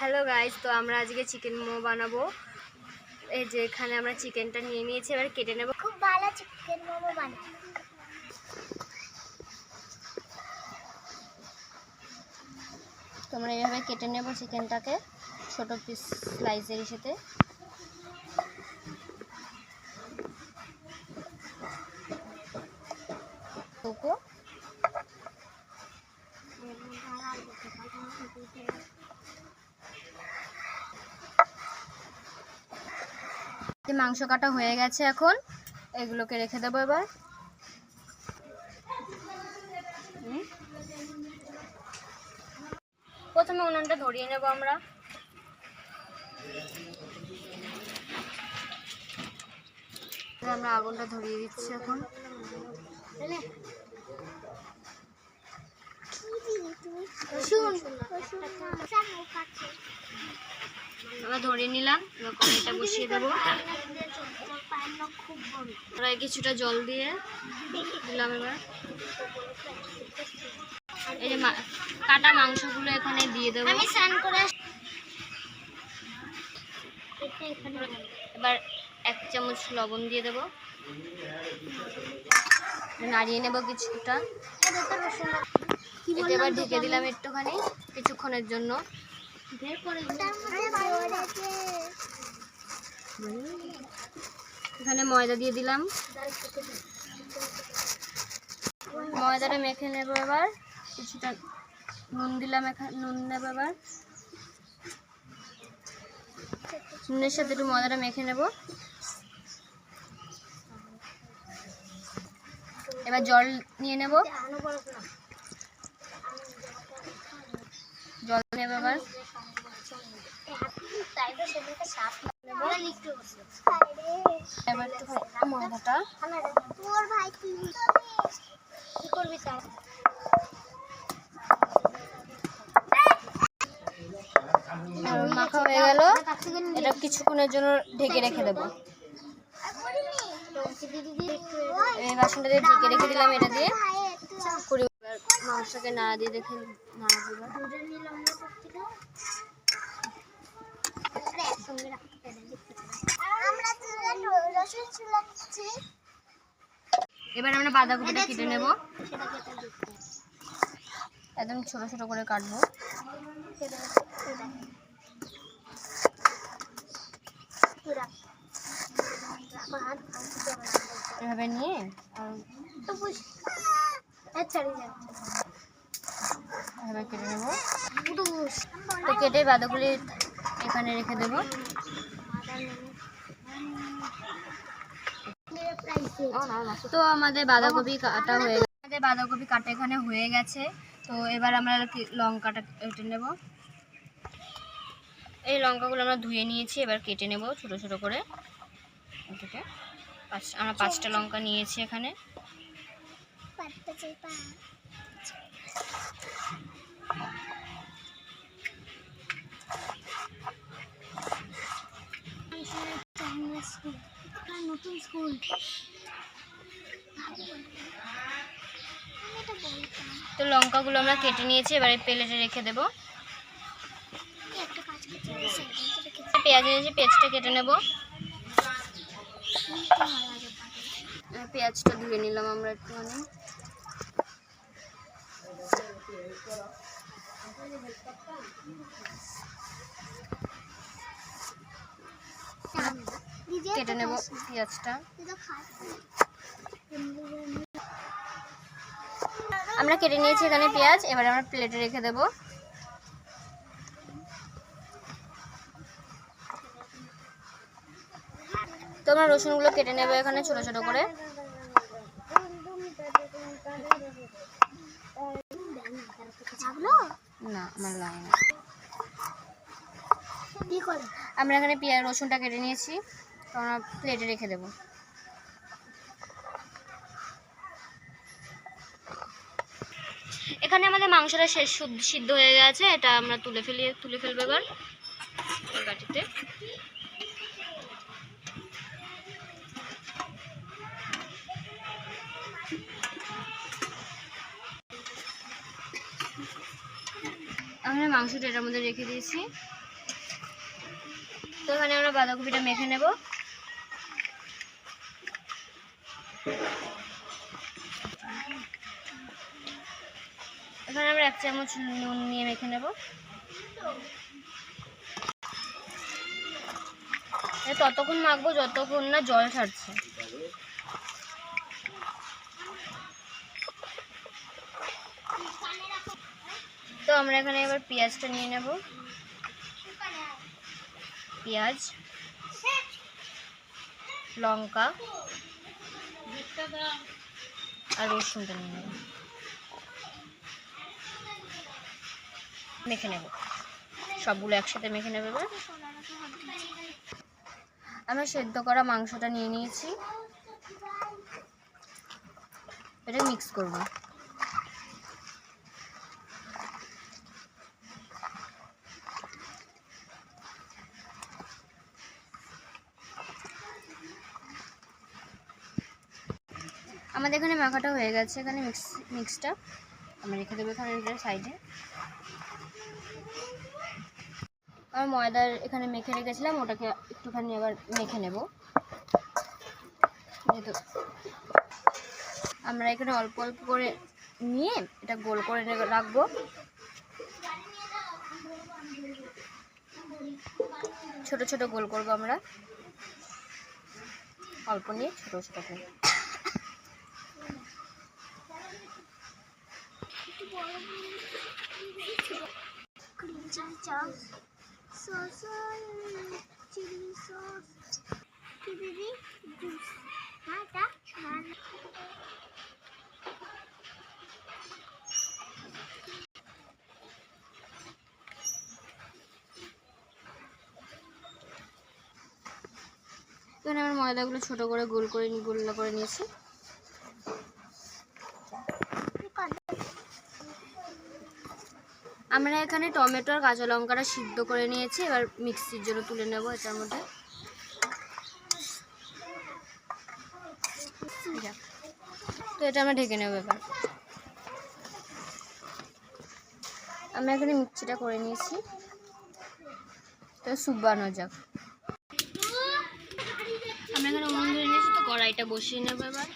Hello guys, তো আমরা আজকে চিকেন মোমো বানাবো। এই যে এখানে আমরা চিকেনটা নিয়ে নিয়েছি, এবার কেটে নেব। খুব ভালো চিকেন মোমো বানাবো। তোমরা এইভাবে কেটে নেব চিকেনটাকে ছোট পিস স্লাইসের সাথে। মাংস কাটা হয়ে গেছে, এখন এগুলোকে রেখে দেবো। এবার প্রথমে উনুনটা ধরিয়ে নেব আমরা। আমরা আগুনটা ধরিয়ে দিচ্ছি এখন। আমরা ধরিয়ে নিলাম, এবার কড়াইটা বসিয়ে দেবো। কড়াই কিছুটা জল দিয়ে দিলাম। এবার এই যে কাটা মাংসগুলো এখানে দিয়ে দেবো। এবার 1 চামচ লবণ দিয়ে দেবো, নাড়িয়ে নেব কিছুটা। এবার ঢেকে দিলাম একটুখানি কিছুক্ষণের জন্য। এখানে ময়দা দিয়ে দিলাম, ময়দাটা মেখে নেব। এবার কিছুটা নুন দিলাম, নুন নেব। এবার নুনের সাথে একটু ময়দাটা মেখে নেব। এবার জল নিয়ে নেব, জল নেব। এবার ময়দাটা মাখা হয়ে গেল। এটা কিছুক্ষণের জন্য ঢেকে রেখে দেবো। এই বাসনটা দিয়ে ঢেকে রেখে দিলাম। এটা দিয়ে মাংসটাকে নাড়া দিয়ে দেখে নাড়া দেবো। এবার আমরা বাঁধাকপিটা কেটে নেব, একদম ছোট ছোট করে কাটবো। এভাবে নিয়ে এভাবে কেটে নেব। তো কেটে বাঁধাকপি এখানে রেখে দেবো। তো আমাদের বাঁধাকপি কাটা হয়ে গেছে, বাঁধাকপি কাটা এখানে হয়ে গেছে। তো এবার আমরা লঙ্কাটা কেটে নেব। এই লঙ্কাগুলো আমরা ধুয়ে নিয়েছি, এবার কেটে নেব ছোট ছোট করে। কেটে আমরা 5টা লঙ্কা নিয়েছি এখানে। নতুন স্কুল তো লঙ্কাগুলো আমরা কেটে নিয়েছি, এবারে প্লেটে রেখে দেব। পেঁয়াজ নিয়েছি, পেঁয়াজটা কেটে নেব। পেঁয়াজটা ধুয়ে নিলাম আমরা একটুখানি। কেটে নেব পেঁয়াজটা। আমরা কেটে নিয়েছি এখানে পেঁয়াজ, এবার আমরা প্লেটে রেখে দেব। তো আমরা রসুনগুলো কেটে নেব এখানে ছোট ছোট করে। না আমার লাগে না। আমরা এখানে রসুনটা কেটে নিয়েছি, তো আমরা প্লেটে রেখে দেব। এখানে আমাদের মাংসটা সিদ্ধ হয়ে গেছে, এটা আমরা তুলে ফেলবো এবার বাটিতে। আমরা মাংসটা এটার মধ্যে রেখে দিয়েছি। তো এখানে আমরা বাঁধাকপিটা মেখে নেব। এখানে আমরা 1 চামচ নুন নিয়ে মেখে নেব। ততক্ষণ মাখবো যতক্ষণ না জল ছাড়ছে। তো আমরা এখানে এবার পেঁয়াজটা নিয়ে নেব। পেঁয়াজ, লঙ্কা আর রসুনটা নিয়ে নেব, মেখে নেব। সবগুলো একসাথে মেখে নেব। এবার আমরা সেদ্ধ করা মাংসটা নিয়ে নিয়েছি, এটা মিক্স করব। আমাদের এখানে মাখাটা হয়ে গেছে। এখানে মিক্সটা আমরা রেখে দেবো এখানে সাইডে। আর ময়দার এখানে মেখে রেখেছিলাম, ওটাকে একটুখানি আবার মেখে নেব। আমরা এখানে অল্প অল্প করে নিয়ে এটা গোল করে রাখবো। ছোট ছোট গোল করবো আমরা, অল্প নিয়ে ছোট ছোট করে। এখানে আমার ময়দাগুলো ছোট করে গোল্লা করে নিয়েছি। আমরা এখানে টমেটো আর কাঁচা লঙ্কাটা সিদ্ধ করে নিয়েছি। এবার মিক্সির জন্য তুলে নেব এটার মধ্যে। তো এটা আমরা ঢেকে নেব। এবার আমরা এখানে মিক্সিটা করে নিয়েছি, তো স্যুপ বানানো যাক। আমরা এখানে উনুন ধরে নিয়েছি, তো কড়াইটা বসিয়ে নেব। এবার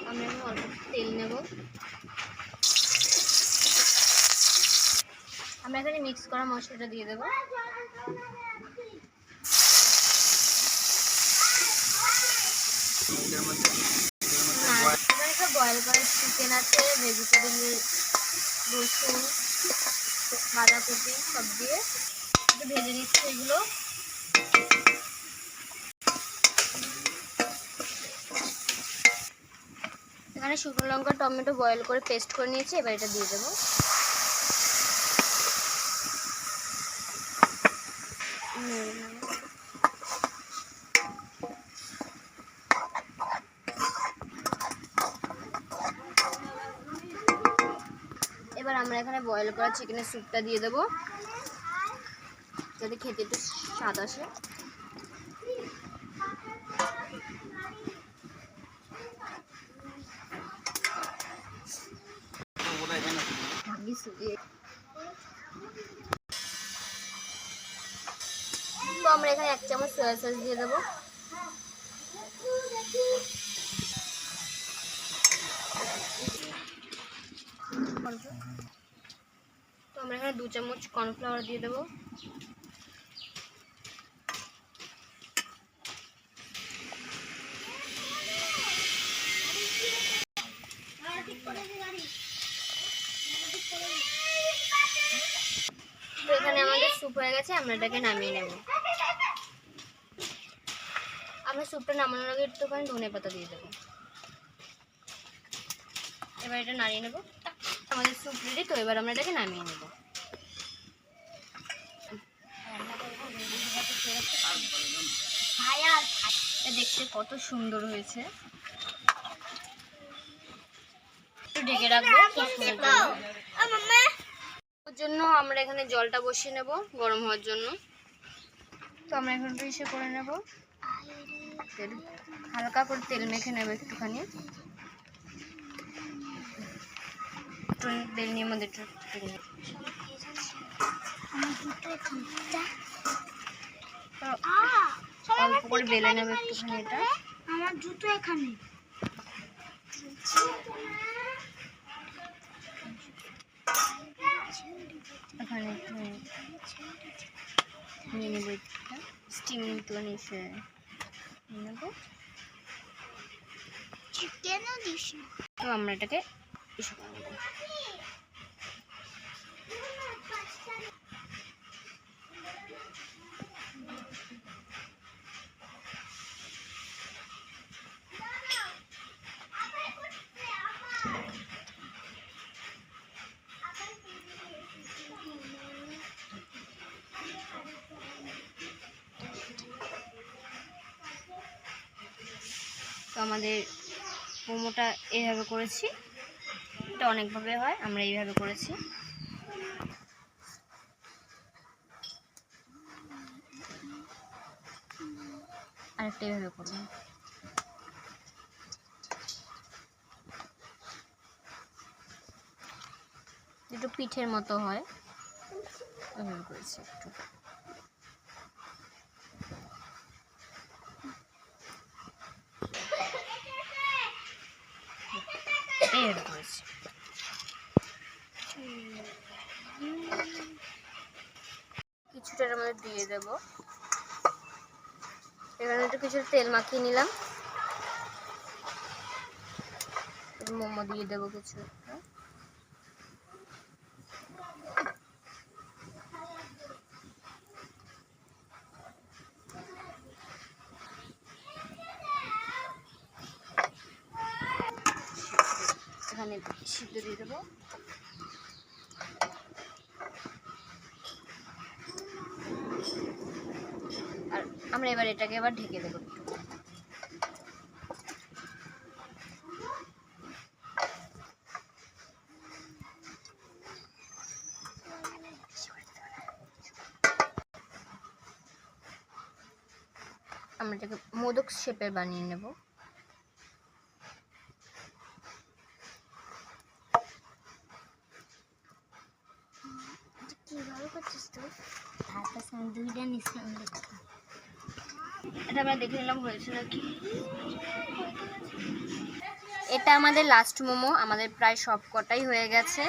আমরা এখানে অল্প তেল নেব। আমরা এখানে মিক্স করা মশলাটা দিয়ে দেবো। এখানে সব বয়েল করা চিকেন আছে, ভেজিটেবল, রসুন, বাঁধাকপি সব দিয়ে একটু ভেজে নিচ্ছি এগুলো। এখানে শুকনো লঙ্কা টমেটো বয়েল করে পেস্ট করে নিয়েছি, এবার এটা দিয়ে দেবো। এবার আমরা এখানে বয়েল করা চিকেনের স্যুপটা দিয়ে দেবো, যাতে খেতে একটু স্বাদ আসে। তো আমরা এখানে 1 চামচ সয়া সস দিয়ে দেবো। তো আমরা এখানে 2 চামচ কর্নফ্লাওয়ার দিয়ে দেবো। তো এখানে আমাদের স্যুপ হয়ে গেছে, আমরা এটাকে নামিয়ে নেব। আমরা স্যুপটা নামানোর আগে একটুখানি ধনেপাতা দিয়ে দেবো। এবার এটা নাড়িয়ে নেব। আমাদের স্যুপ রেডি। তো এবার আমরা এটাকে নামিয়ে নেব। দেখতে কত সুন্দর হয়েছে। একটু ঢেকে রাখবো ওর জন্য। আমরা এখানে জলটা বসিয়ে নেব গরম হওয়ার জন্য। তো আমরা এখন একটু ইসে করে নেব, হালকা করে তেল মেখে নেব একটুখানি। তেল নিয়ে মধ্যে আমার জুতো এখানে তো অল্প করে বেলে নেবে একটুখানি এটা। আমার জুতো এখানে এখানে একটু নিয়ে নেবো, একটা স্টিম তো নিচে নিয়ে নেবো। চিকেনও দিস না। তো আমরা এটাকে ইস্যু করে নেবো। তো আমাদের মোমোটা এইভাবে করেছি, এটা অনেকভাবে হয়, আমরা এইভাবে করেছি। আরেকটা এইভাবে করবো। একটু পিঠের মতো হয়, ওইভাবে করেছি একটু। এইভাবে করেছি। কিছুটার মধ্যে দিয়ে দেব। এখানে একটু কিছু তেল মাখিয়ে নিলাম, মোমো দিয়ে দেবো কিছু একটা। এখানে সিদ্ধ দিয়ে দেবো। আর আমরা এবার এটাকে আবার ঢেকে দেবো একটু। আমরা এটাকে মোদক শেপের বানিয়ে নেব। কিভাবে করছিস তুই? তারপর আমি দুইটা নিছিলাম দেখা। এটা আমরা দেখে নিলাম হয়েছে নাকি। এটা আমাদের লাস্ট মোমো, আমাদের প্রায় সব কটাই হয়ে গেছে।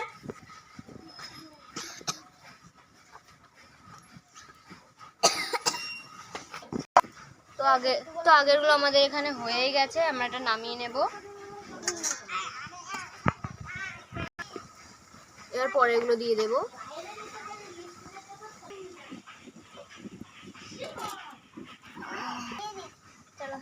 তো আগেরগুলো আমাদের এখানে হয়েই গেছে, আমরা এটা নামিয়ে নেব। এবার পরে এগুলো দিয়ে দেবো। চলো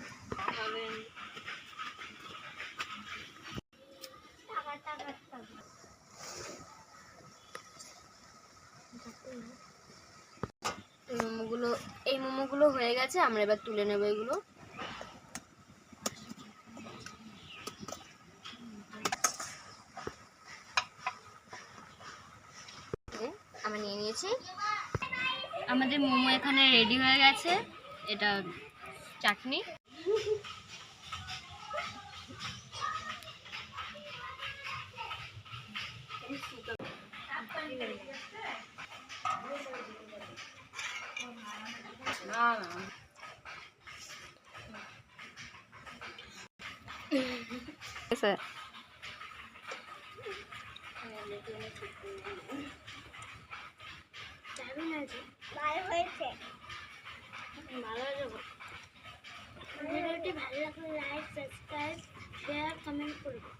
এই মোমোগুলো হয়ে গেছে, আমরা এবার তুলে নেব এগুলো। আমরা নিয়ে নিয়েছি, আমাদের মোমো এখানে রেডি হয়ে গেছে। এটা চাটনি। স্যার যাবি না যে ভালো হয়েছে, ভালো যাবো। ভিডিওটি ভালো লাগলে লাইক, সাবস্ক্রাইব, শেয়ার, কমেন্ট করবে।